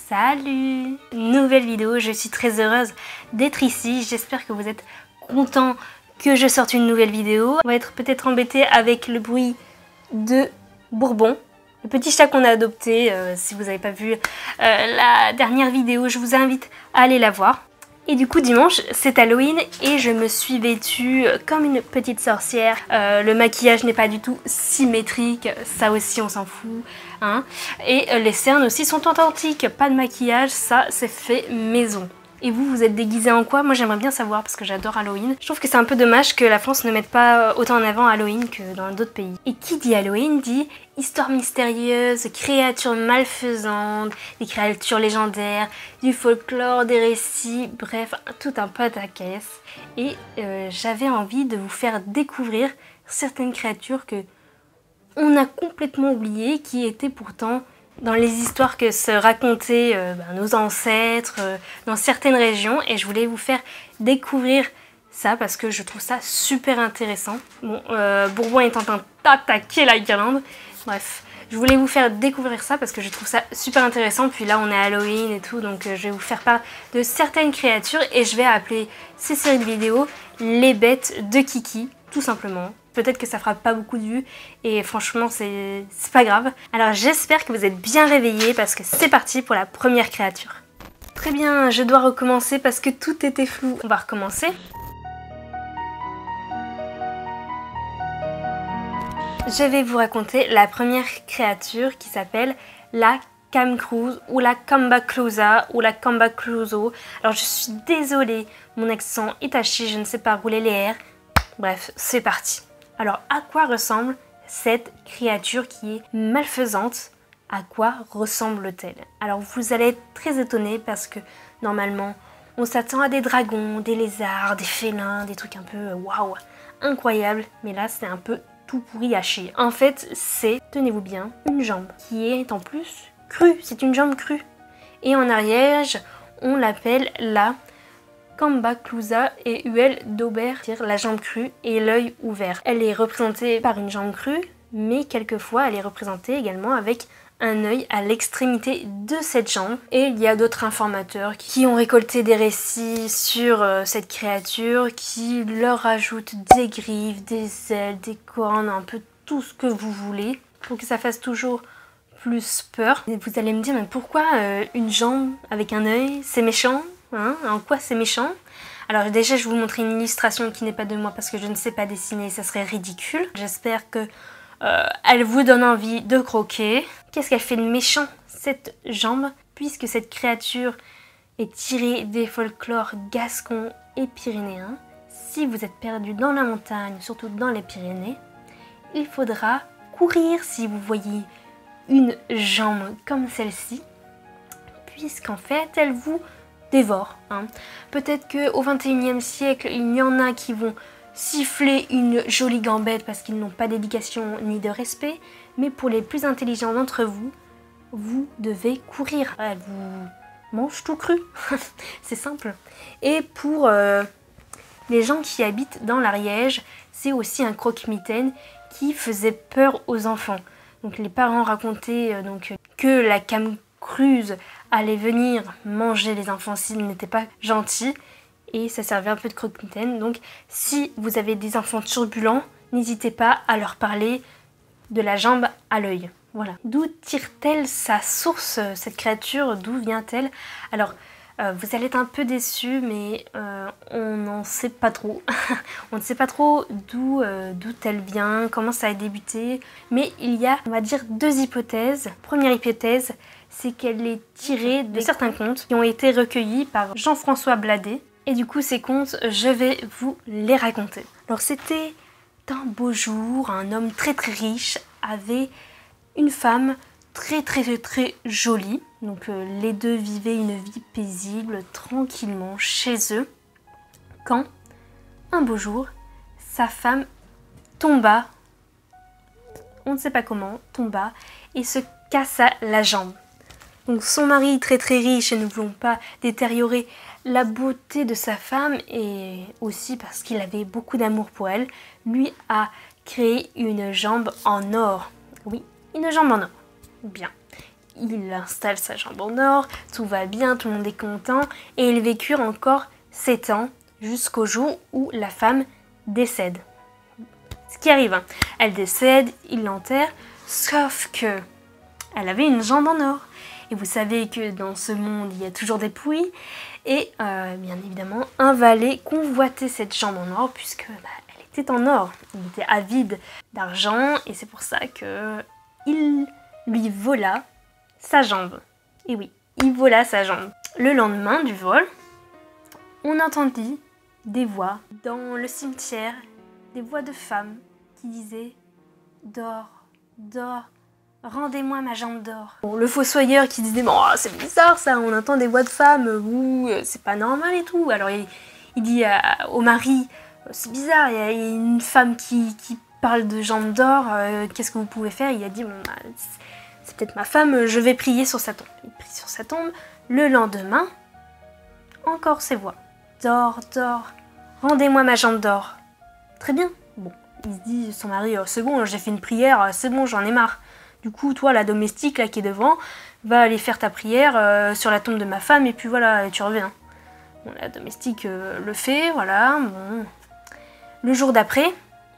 Salut! Nouvelle vidéo, je suis très heureuse d'être ici, j'espère que vous êtes contents que je sorte une nouvelle vidéo. On va être peut-être embêté avec le bruit de Bourbon, le petit chat qu'on a adopté. Si vous n'avez pas vu la dernière vidéo, je vous invite à aller la voir. Et du coup dimanche c'est Halloween et je me suis vêtue comme une petite sorcière. Le maquillage n'est pas du tout symétrique, ça aussi on s'en fout. Hein. Et les cernes aussi sont authentiques, pas de maquillage, ça c'est fait maison. Et vous, vous êtes déguisés en quoi? Moi j'aimerais bien savoir parce que j'adore Halloween. Je trouve que c'est un peu dommage que la France ne mette pas autant en avant Halloween que dans d'autres pays. Et qui dit Halloween dit histoire mystérieuse, créatures malfaisantes, des créatures légendaires, du folklore, des récits, bref, tout un pataquès. Et j'avais envie de vous faire découvrir certaines créatures que on a complètement oubliées, qui étaient pourtant dans les histoires que se racontaient nos ancêtres dans certaines régions, et je voulais vous faire découvrir ça parce que je trouve ça super intéressant. Bon, Bourbon est en train d'attaquer la guirlande, bref. Je voulais vous faire découvrir ça parce que je trouve ça super intéressant. Puis là on est à Halloween et tout, donc je vais vous faire part de certaines créatures et je vais appeler ces séries de vidéos les bêtes de Kiki, tout simplement. Peut-être que ça fera pas beaucoup de vues et franchement c'est pas grave. Alors j'espère que vous êtes bien réveillés parce que c'est parti pour la première créature. Très bien, je dois recommencer parce que tout était flou. On va recommencer. Je vais vous raconter la première créature qui s'appelle la Kamkruz ou la Kambaklusa ou la Kambakluso. Alors je suis désolée, mon accent est taché, je ne sais pas rouler les R. Bref, c'est parti. Alors à quoi ressemble cette créature qui est malfaisante? À quoi ressemble-t-elle? Alors vous allez être très étonnés parce que normalement on s'attend à des dragons, des lézards, des félins, des trucs un peu waouh, incroyables. Mais là c'est un peu tout pourri à chier. En fait c'est, tenez-vous bien, une jambe qui est en plus crue. C'est une jambe crue. Et en Ariège on l'appelle la Kambaklusa et Uel d'Aubert, la jambe crue et l'œil ouvert. Elle est représentée par une jambe crue, mais quelquefois elle est représentée également avec un œil à l'extrémité de cette jambe. Et il y a d'autres informateurs qui ont récolté des récits sur cette créature, qui leur rajoutent des griffes, des ailes, des cornes, un peu tout ce que vous voulez, pour que ça fasse toujours plus peur. Et vous allez me dire, mais pourquoi une jambe avec un œil, c'est méchant? Hein, en quoi c'est méchant? Alors déjà je vais vous montrer une illustration qui n'est pas de moi parce que je ne sais pas dessiner, ça serait ridicule. J'espère que elle vous donne envie de croquer. Qu'est-ce qu'elle fait de méchant cette jambe? Puisque cette créature est tirée des folklores gascons et pyrénéens. Si vous êtes perdu dans la montagne, surtout dans les Pyrénées, il faudra courir si vous voyez une jambe comme celle-ci, puisqu'en fait elle vous dévore. Hein. Peut-être qu'au 21e siècle, il y en a qui vont siffler une jolie gambette parce qu'ils n'ont pas d'éducation ni de respect, mais pour les plus intelligents d'entre vous, vous devez courir. Elle vous mange tout cru. C'est simple. Et pour les gens qui habitent dans l'Ariège, c'est aussi un croque-mitaine qui faisait peur aux enfants. Donc les parents racontaient que la Kamkruz allait venir manger les enfants s'ils n'étaient pas gentils, et ça servait un peu de croque-mitaine. Donc si vous avez des enfants turbulents, n'hésitez pas à leur parler de la jambe à l'œil. Voilà. D'où tire-t-elle sa source, cette créature? D'où vient-elle? Alors vous allez être un peu déçus, mais on n'en sait pas trop. On ne sait pas trop d'où elle vient, comment ça a débuté. Mais il y a, on va dire, deux hypothèses. Première hypothèse, c'est qu'elle est tirée de certains contes qui ont été recueillis par Jean-François Bladet. Et du coup, ces contes, je vais vous les raconter. Alors, c'était un beau jour, un homme très très riche avait une femme très jolie. Donc, les deux vivaient une vie paisible, tranquillement, chez eux. Quand, un beau jour, sa femme tomba, on ne sait pas comment, tomba et se cassa la jambe. Donc son mari très riche, et ne voulant pas détériorer la beauté de sa femme et aussi parce qu'il avait beaucoup d'amour pour elle, lui a créé une jambe en or. Oui, une jambe en or. Bien. il installe sa jambe en or, tout va bien, tout le monde est content, et ils vécurent encore 7 ans jusqu'au jour où la femme décède. Ce qui arrive, hein. Elle décède, il l'enterre, sauf que elle avait une jambe en or. Et vous savez que dans ce monde, il y a toujours des pouilles. Et bien évidemment, un valet convoitait cette jambe en or puisque elle était en or. Il était avide d'argent et c'est pour ça que il lui vola sa jambe. Et oui, il vola sa jambe. Le lendemain du vol, on entendit des voix dans le cimetière, des voix de femmes qui disaient « Dors, dors, rendez-moi ma jambe d'or ». Bon, le fossoyeur qui disait « Bon, c'est bizarre ça, on entend des voix de femmes, ou c'est pas normal et tout ». Alors il dit au mari « C'est bizarre, il y a une femme qui parle de jambes d'or, qu'est-ce que vous pouvez faire ?» Il a dit « Bon, c'est peut-être ma femme, je vais prier sur sa tombe ». Il prie sur sa tombe. Le lendemain, encore ces voix. « Dors, dors, rendez-moi ma jambe d'or ». Très bien. Bon, il se dit, son mari, c'est bon, j'ai fait une prière, c'est bon, j'en ai marre. Du coup, toi, la domestique là qui est devant, va aller faire ta prière sur la tombe de ma femme et puis voilà, et tu reviens. Bon, la domestique le fait, voilà. Bon. Le jour d'après,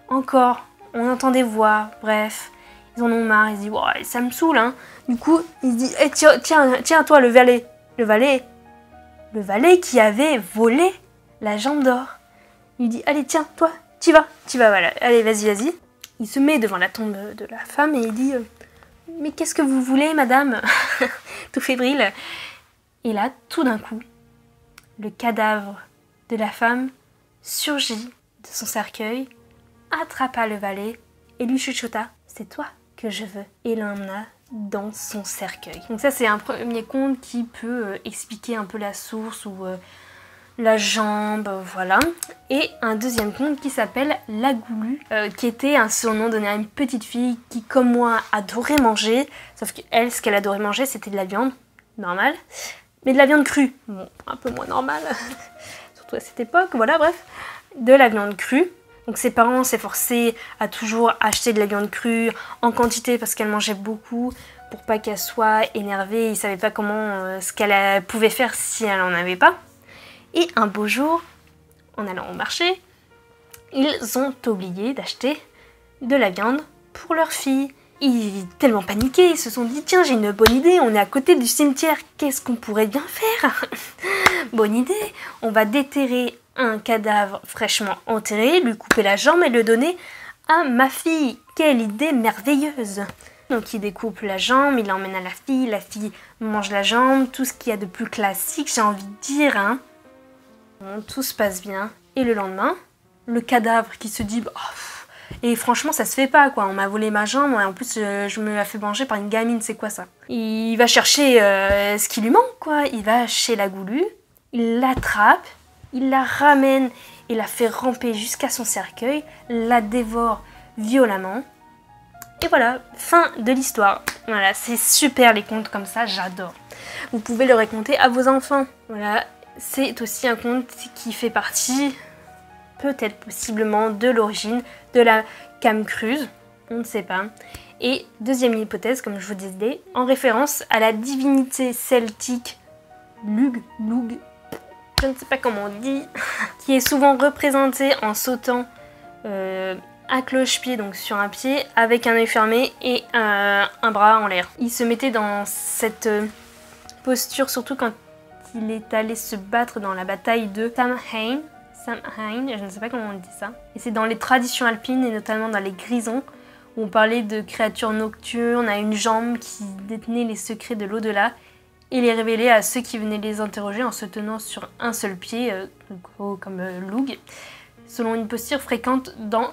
encore, on entend des voix, bref, ils en ont marre, ils se disent, ouais, ça me saoule, hein. Du coup, il se dit, hey, tiens, toi, le valet qui avait volé la jambe d'or. Il dit, allez, tiens, toi, tu vas, voilà, allez, vas-y. Il se met devant la tombe de la femme et il dit « Mais qu'est-ce que vous voulez, madame ?» Tout fébrile. Et là, tout d'un coup, le cadavre de la femme surgit de son cercueil, attrapa le valet et lui chuchota « C'est toi que je veux » et l'emmena dans son cercueil. Donc ça, c'est un premier conte qui peut expliquer un peu la source ou la jambe, voilà. Et un deuxième conte qui s'appelle La Goulue, qui était un surnom donné à une petite fille qui, comme moi, adorait manger. Sauf qu'elle, ce qu'elle adorait manger, c'était de la viande, normale. Mais de la viande crue, bon, un peu moins normale, surtout à cette époque, voilà, bref. De la viande crue. Donc ses parents s'efforçaient à toujours acheter de la viande crue en quantité parce qu'elle mangeait beaucoup pour pas qu'elle soit énervée. Ils ne savaient pas comment, ce qu'elle pouvait faire si elle n'en avait pas. Et un beau jour, en allant au marché, ils ont oublié d'acheter de la viande pour leur fille. Ils tellement paniqués, ils se sont dit « Tiens, j'ai une bonne idée, on est à côté du cimetière, qu'est-ce qu'on pourrait bien faire ?» Bonne idée, on va déterrer un cadavre fraîchement enterré, lui couper la jambe et le donner à ma fille. Quelle idée merveilleuse! Donc il découpe la jambe, il l'emmène à la fille mange la jambe, tout ce qu'il y a de plus classique, j'ai envie de dire, hein. Bon, tout se passe bien. Et le lendemain, le cadavre qui se dit et franchement ça se fait pas quoi, on m'a volé ma jambe et en plus je me la fais manger par une gamine, c'est quoi ça? Il va chercher ce qui lui manque quoi, il va chez la Goulue, il l'attrape, il la ramène et la fait ramper jusqu'à son cercueil, la dévore violemment. Et voilà, fin de l'histoire. Voilà, c'est super les contes comme ça, j'adore. Vous pouvez le raconter à vos enfants. Voilà. C'est aussi un conte qui fait partie, peut-être possiblement, de l'origine de la camcruse, on ne sait pas. Et deuxième hypothèse, comme je vous disais, en référence à la divinité celtique Lugh, je ne sais pas comment on dit, qui est souvent représentée en sautant à cloche-pied, donc sur un pied, avec un œil fermé et un bras en l'air. Il se mettait dans cette posture, surtout quand il est allé se battre dans la bataille de Samhain, je ne sais pas comment on dit ça. Et c'est dans les traditions alpines et notamment dans les Grisons où on parlait de créatures nocturnes, à une jambe qui détenait les secrets de l'au-delà et les révélait à ceux qui venaient les interroger en se tenant sur un seul pied, comme Lugh, selon une posture fréquente dans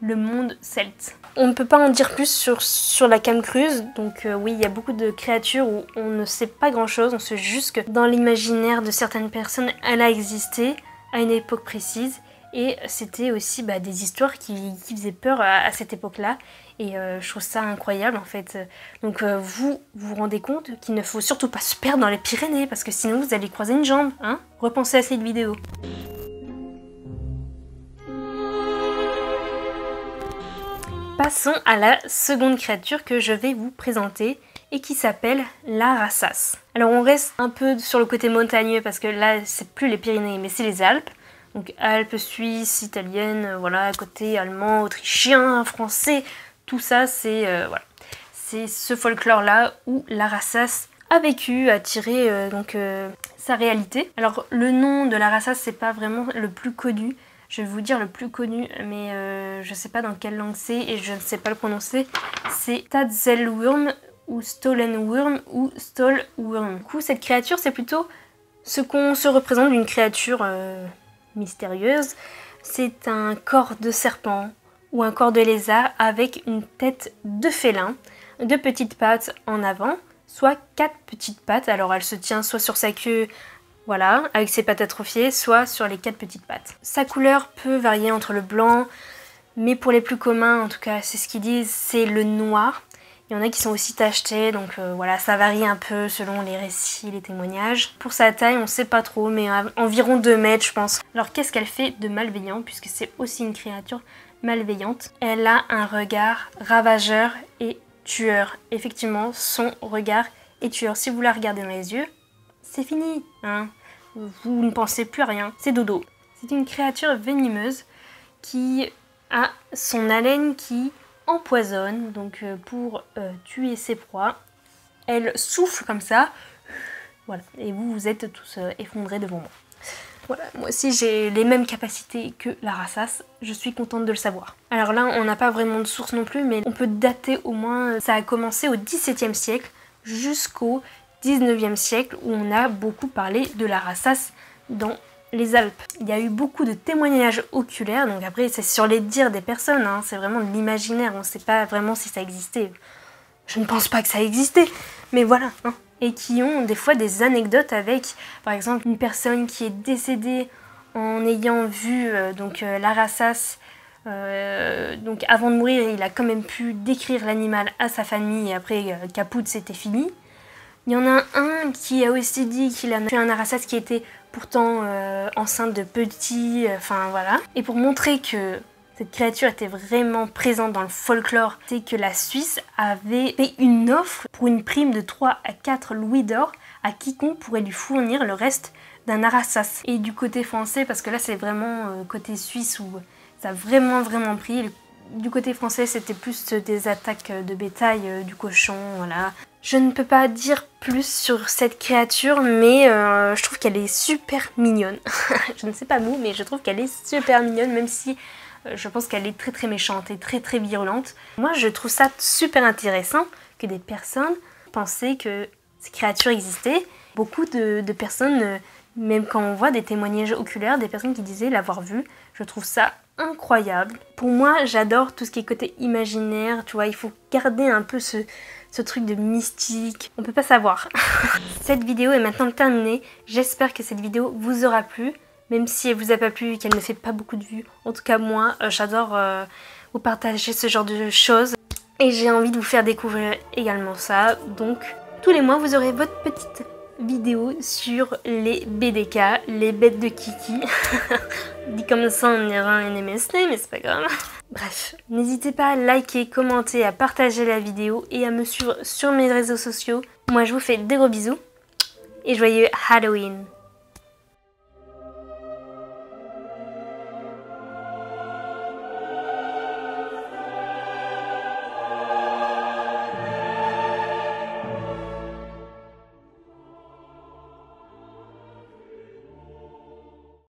le monde celte. On ne peut pas en dire plus sur la camcruse, donc oui, il y a beaucoup de créatures où on ne sait pas grand chose, on sait juste que dans l'imaginaire de certaines personnes, elle a existé à une époque précise, et c'était aussi des histoires qui faisaient peur à cette époque-là, et je trouve ça incroyable en fait. Donc vous vous rendez compte qu'il ne faut surtout pas se perdre dans les Pyrénées, parce que sinon vous allez croiser une jambe, hein. Repensez à cette vidéo. Passons à la seconde créature que je vais vous présenter et qui s'appelle la Rassas. Alors on reste un peu sur le côté montagneux parce que là c'est plus les Pyrénées mais c'est les Alpes. Donc Alpes, Suisse, italienne, voilà, côté allemand, autrichien, français, tout ça c'est voilà. C'est ce folklore là où la Rassas a vécu, a tiré sa réalité. Alors le nom de la Rassas c'est pas vraiment le plus connu. Je vais vous dire le plus connu, mais je sais pas dans quelle langue c'est et je ne sais pas le prononcer. C'est Tadzelwurm ou Stolenwurm ou Stolwurm. Du coup, cette créature, c'est plutôt ce qu'on se représente d'une créature mystérieuse. C'est un corps de serpent ou un corps de lézard avec une tête de félin, 2 petites pattes en avant, soit 4 petites pattes. Alors elle se tient soit sur sa queue, voilà, avec ses pattes atrophiées, soit sur les 4 petites pattes. Sa couleur peut varier entre le blanc, mais pour les plus communs, en tout cas c'est ce qu'ils disent, c'est le noir. Il y en a qui sont aussi tachetés, donc voilà, ça varie un peu selon les récits, les témoignages. Pour sa taille, on sait pas trop, mais environ 2 mètres je pense. Alors qu'est-ce qu'elle fait de malveillant, puisque c'est aussi une créature malveillante? Elle a un regard ravageur et tueur. Effectivement, son regard est tueur. Si vous la regardez dans les yeux, c'est fini, hein. Vous ne pensez plus à rien, c'est dodo. C'est une créature venimeuse qui a son haleine qui empoisonne, donc pour tuer ses proies, elle souffle comme ça, voilà, et vous êtes tous effondrés devant moi. Voilà, moi aussi j'ai les mêmes capacités que la Rassas, je suis contente de le savoir. Alors là, on n'a pas vraiment de source non plus, mais on peut dater au moins, ça a commencé au XVIIe siècle jusqu'au 19e siècle où on a beaucoup parlé de la Rassas dans les Alpes. Il y a eu beaucoup de témoignages oculaires, donc après c'est sur les dires des personnes, hein, c'est vraiment de l'imaginaire, on ne sait pas vraiment si ça existait. Je ne pense pas que ça existait, mais voilà. Hein. Et qui ont des fois des anecdotes avec, par exemple, une personne qui est décédée en ayant vu la Rassas. Donc avant de mourir, il a quand même pu décrire l'animal à sa famille et après caput, c'était fini. Il y en a un qui a aussi dit qu'il a fait un Rassas qui était pourtant enceinte de petits, enfin voilà. Et pour montrer que cette créature était vraiment présente dans le folklore, c'est que la Suisse avait fait une offre pour une prime de 3 à 4 louis d'or à quiconque pourrait lui fournir le reste d'un Rassas. Et du côté français, parce que là c'est vraiment côté suisse où ça a vraiment pris. Du côté français, c'était plus des attaques de bétail, du cochon, voilà. Je ne peux pas dire plus sur cette créature, mais je trouve qu'elle est super mignonne. Je ne sais pas vous, mais je trouve qu'elle est super mignonne, même si je pense qu'elle est très méchante et très virulente. Moi, je trouve ça super intéressant que des personnes pensaient que ces créatures existaient. Beaucoup de personnes, même quand on voit des témoignages oculaires, des personnes qui disaient l'avoir vu, je trouve ça incroyable. Pour moi, j'adore tout ce qui est côté imaginaire, tu vois, il faut garder un peu ce truc de mystique, on peut pas savoir. Cette vidéo est maintenant terminée, j'espère que cette vidéo vous aura plu, même si elle vous a pas plu et qu'elle ne fait pas beaucoup de vues. En tout cas moi, j'adore vous partager ce genre de choses et j'ai envie de vous faire découvrir également ça. Donc tous les mois vous aurez votre petite vidéo sur les BDK, les bêtes de Kiki. Dit comme ça on dirait un MST, mais c'est pas grave. Bref, n'hésitez pas à liker, commenter, à partager la vidéo et à me suivre sur mes réseaux sociaux. Moi je vous fais des gros bisous et joyeux Halloween!